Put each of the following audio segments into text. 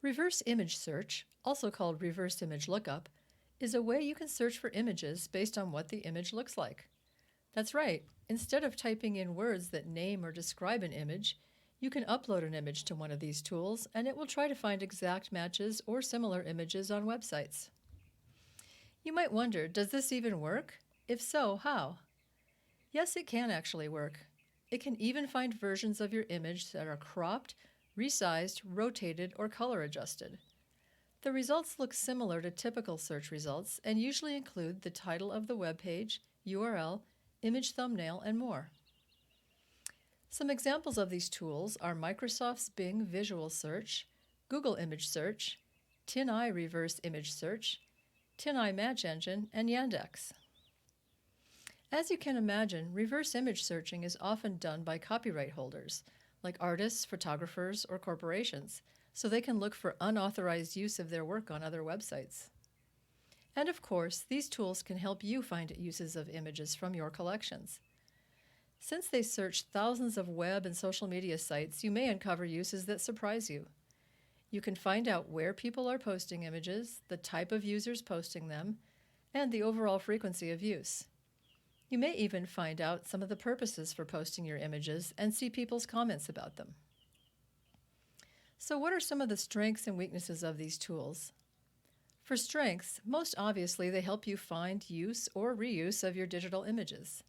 Reverse image search, also called reverse image lookup, is a way you can search for images based on what the image looks like. That's right, instead of typing in words that name or describe an image, you can upload an image to one of these tools and it will try to find exact matches or similar images on websites. You might wonder, does this even work? If so, how? Yes, it can actually work. It can even find versions of your image that are cropped, resized, rotated, or color adjusted. The results look similar to typical search results and usually include the title of the web page, URL, image thumbnail, and more. Some examples of these tools are Microsoft's Bing Visual Search, Google Image Search, TinEye Reverse Image Search, TinEye Match Engine, and Yandex. As you can imagine, reverse image searching is often done by copyright holders, like artists, photographers, or corporations, so they can look for unauthorized use of their work on other websites. And of course, these tools can help you find uses of images from your collections. Since they search thousands of web and social media sites, you may uncover uses that surprise you. You can find out where people are posting images, the type of users posting them, and the overall frequency of use. You may even find out some of the purposes for posting your images and see people's comments about them. So what are some of the strengths and weaknesses of these tools? For strengths, most obviously they help you find use or reuse of your digital images.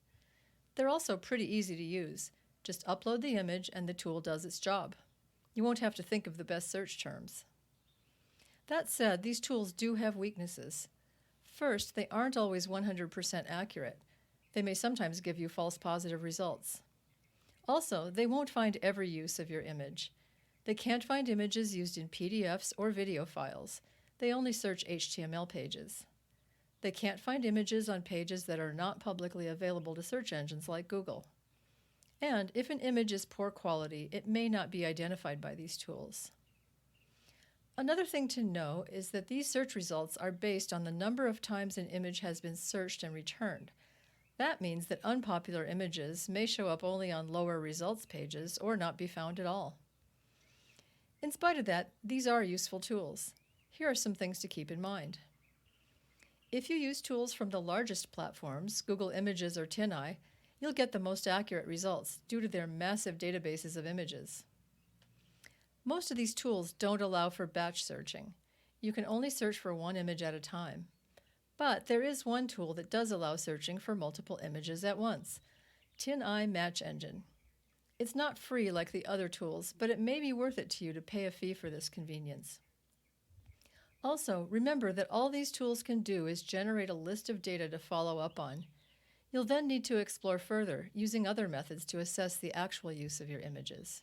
They're also pretty easy to use. Just upload the image and the tool does its job. You won't have to think of the best search terms. That said, these tools do have weaknesses. First, they aren't always 100% accurate. They may sometimes give you false positive results. Also, they won't find every use of your image. They can't find images used in PDFs or video files. They only search HTML pages. They can't find images on pages that are not publicly available to search engines like Google. And if an image is poor quality, it may not be identified by these tools. Another thing to know is that these search results are based on the number of times an image has been searched and returned. That means that unpopular images may show up only on lower results pages or not be found at all. In spite of that, these are useful tools. Here are some things to keep in mind. If you use tools from the largest platforms, Google Images or TinEye, you'll get the most accurate results due to their massive databases of images. Most of these tools don't allow for batch searching. You can only search for one image at a time. But there is one tool that does allow searching for multiple images at once, TinEye Match Engine. It's not free like the other tools, but it may be worth it to you to pay a fee for this convenience. Also, remember that all these tools can do is generate a list of data to follow up on. You'll then need to explore further, using other methods to assess the actual use of your images.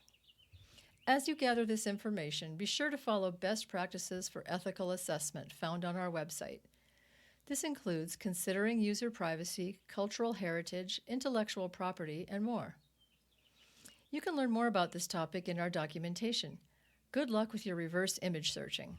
As you gather this information, be sure to follow best practices for ethical assessment found on our website. This includes considering user privacy, cultural heritage, intellectual property, and more. You can learn more about this topic in our documentation. Good luck with your reverse image searching.